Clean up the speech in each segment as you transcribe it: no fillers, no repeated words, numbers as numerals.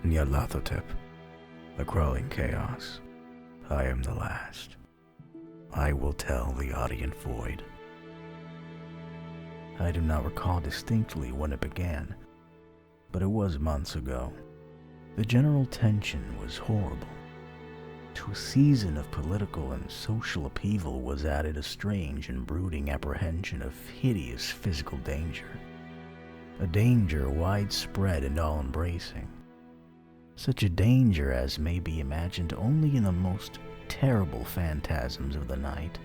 Nyarlathotep, the crawling chaos. I am the last. I will tell the audient void. I do not recall distinctly when it began, but it was months ago. The general tension was horrible. To a season of political and social upheaval was added a strange and brooding apprehension of hideous physical danger. A danger widespread and all-embracing. Such a danger as may be imagined only in the most terrible phantasms of the night.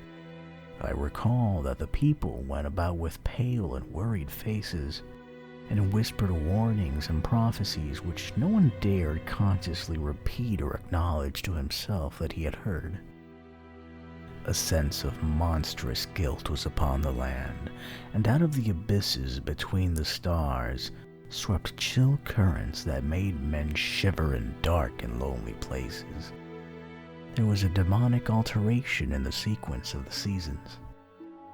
I recall that the people went about with pale and worried faces, and whispered warnings and prophecies which no one dared consciously repeat or acknowledge to himself that he had heard. A sense of monstrous guilt was upon the land, and out of the abysses between the stars swept chill currents that made men shiver in dark and lonely places. There was a demonic alteration in the sequence of the seasons.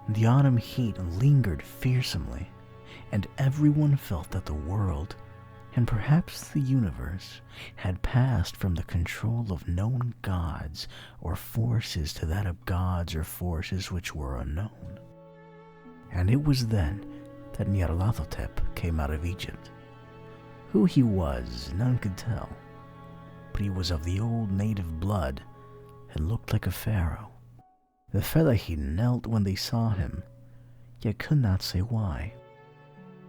The autumn heat lingered fearsomely, and everyone felt that the world, and perhaps the universe, had passed from the control of known gods or forces to that of gods or forces which were unknown. And it was then that Nyarlathotep came out of Egypt. Who he was, none could tell, but he was of the old native blood and looked like a pharaoh. The Fellahi knelt when they saw him, yet could not say why.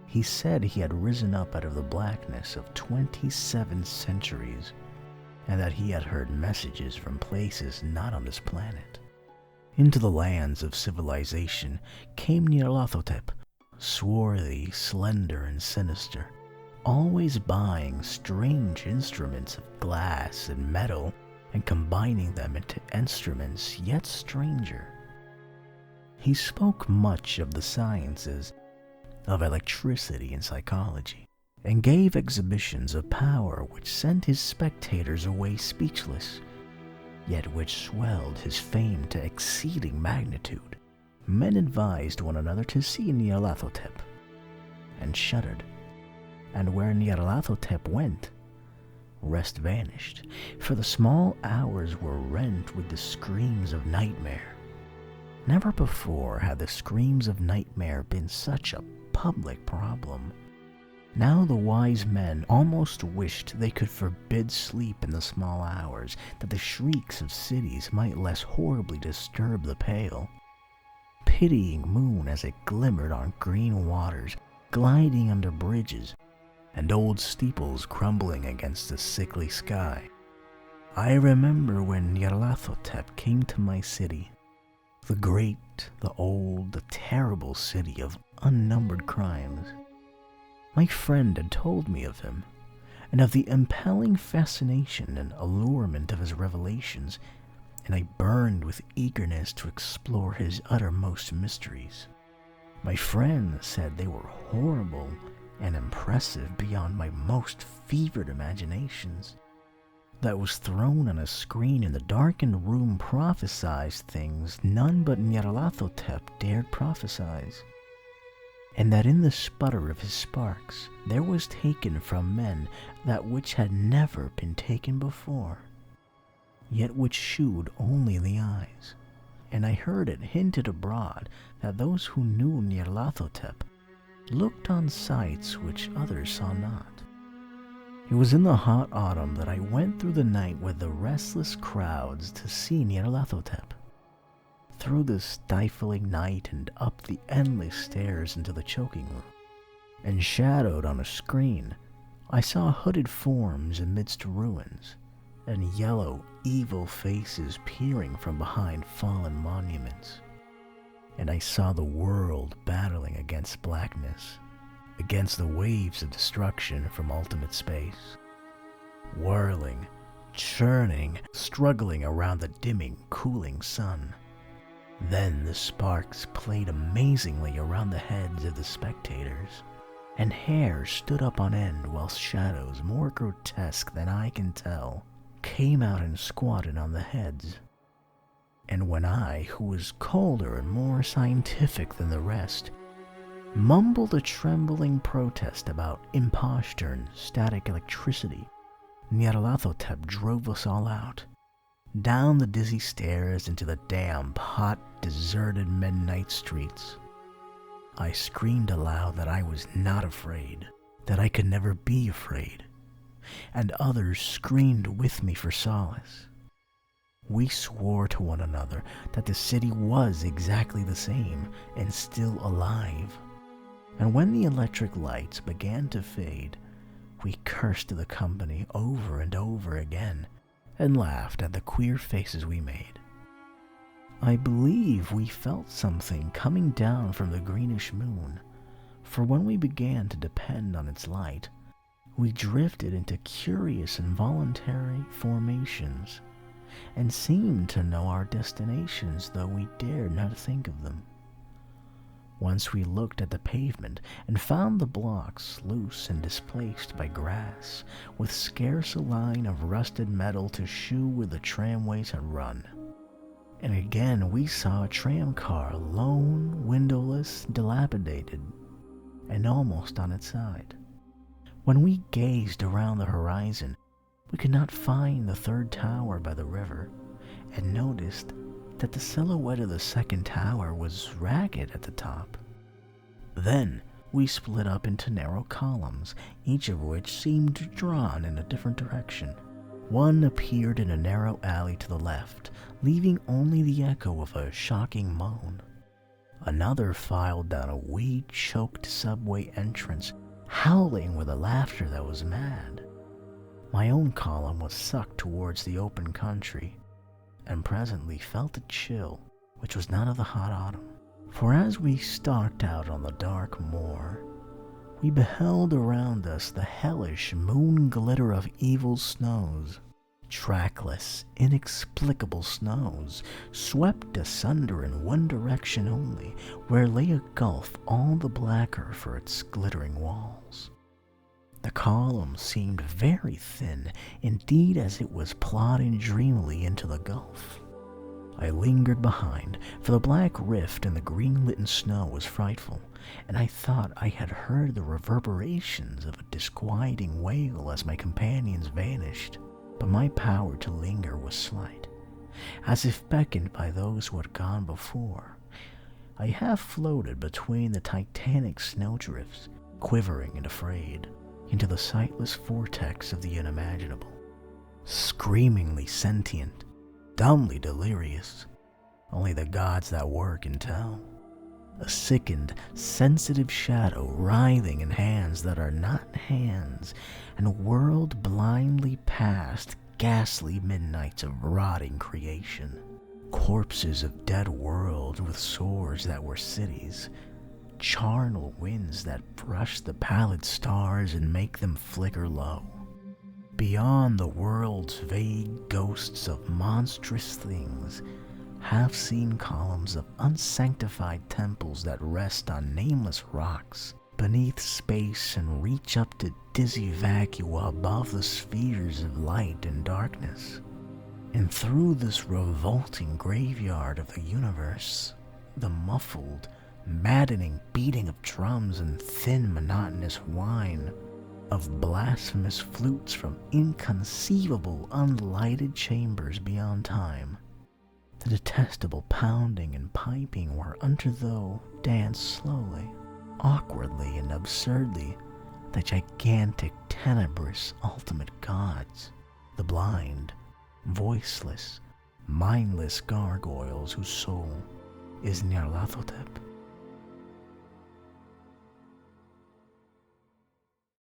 He said he had risen up out of the blackness of 27 centuries, and that he had heard messages from places not on this planet. Into the lands of civilization came Nyarlathotep, swarthy, slender, and sinister, always buying strange instruments of glass and metal and combining them into instruments yet stranger. He spoke much of the sciences, of electricity and psychology, and gave exhibitions of power which sent his spectators away speechless, yet which swelled his fame to exceeding magnitude. Men advised one another to see Nyarlathotep, and shuddered, and where Nyarlathotep went, rest vanished, for the small hours were rent with the screams of nightmare. Never before had the screams of nightmare been such a public problem. Now the wise men almost wished they could forbid sleep in the small hours, that the shrieks of cities might less horribly disturb the pale, pitying moon as it glimmered on green waters, gliding under bridges, and old steeples crumbling against the sickly sky. I remember when Nyarlathotep came to my city, the great, the old, the terrible city of unnumbered crimes. My friend had told me of him, and of the impelling fascination and allurement of his revelations, and I burned with eagerness to explore his uttermost mysteries. My friend said they were horrible and impressive beyond my most fevered imaginations. That was thrown on a screen in the darkened room prophesied things none but Nyarlathotep dared prophesize, and that in the sputter of his sparks there was taken from men that which had never been taken before, yet which shewed only the eyes. And I heard it hinted abroad that those who knew Nyarlathotep looked on sights which others saw not. It was in the hot autumn that I went through the night with the restless crowds to see Nyarlathotep. Through the stifling night and up the endless stairs into the choking room, and shadowed on a screen, I saw hooded forms amidst ruins, and yellow, evil faces peering from behind fallen monuments. And I saw the world battling against blackness, against the waves of destruction from ultimate space, whirling, churning, struggling around the dimming, cooling sun. Then the sparks played amazingly around the heads of the spectators, and hair stood up on end whilst shadows more grotesque than I can tell came out and squatted on the heads. And when I, who was colder and more scientific than the rest, mumbled a trembling protest about imposture and static electricity, Nyarlathotep drove us all out, down the dizzy stairs into the damp, hot, deserted midnight streets. I screamed aloud that I was not afraid, that I could never be afraid, and others screamed with me for solace. We swore to one another that the city was exactly the same and still alive. And when the electric lights began to fade, we cursed the company over and over again and laughed at the queer faces we made. I believe we felt something coming down from the greenish moon, for when we began to depend on its light, we drifted into curious involuntary formations and seemed to know our destinations, though we dared not think of them. Once we looked at the pavement and found the blocks loose and displaced by grass, with scarce a line of rusted metal to shew where the tramways had run. And again we saw a tram car, lone, windowless, dilapidated, and almost on its side. When we gazed around the horizon, we could not find the third tower by the river, and noticed that the silhouette of the second tower was ragged at the top. Then we split up into narrow columns, each of which seemed drawn in a different direction. One appeared in a narrow alley to the left, leaving only the echo of a shocking moan. Another filed down a weed-choked subway entrance, howling with a laughter that was mad. My own column was sucked towards the open country, and presently felt a chill which was not of the hot autumn. For as we stalked out on the dark moor, we beheld around us the hellish moon glitter of evil snows, trackless, inexplicable snows, swept asunder in one direction only, where lay a gulf all the blacker for its glittering walls. The column seemed very thin, indeed, as it was plodding dreamily into the gulf. I lingered behind, for the black rift in the green-litten snow was frightful, and I thought I had heard the reverberations of a disquieting wail as my companions vanished. But my power to linger was slight, as if beckoned by those who had gone before. I half floated between the titanic snowdrifts, quivering and afraid, into the sightless vortex of the unimaginable, screamingly sentient, dumbly delirious. Only the gods that were can tell. A sickened, sensitive shadow writhing in hands that are not hands, and whirled blindly past ghastly midnights of rotting creation. Corpses of dead worlds with swords that were cities, charnel winds that brush the pallid stars and make them flicker low. Beyond the world's vague ghosts of monstrous things, half-seen columns of unsanctified temples that rest on nameless rocks beneath space and reach up to dizzy vacua above the spheres of light and darkness. And through this revolting graveyard of the universe, the muffled, maddening beating of drums and thin, monotonous whine of blasphemous flutes from inconceivable, unlighted chambers beyond time. The detestable pounding and piping whereunto thou danced slowly, awkwardly and absurdly, the gigantic, tenebrous, ultimate gods, the blind, voiceless, mindless gargoyles whose soul is Nyarlathotep.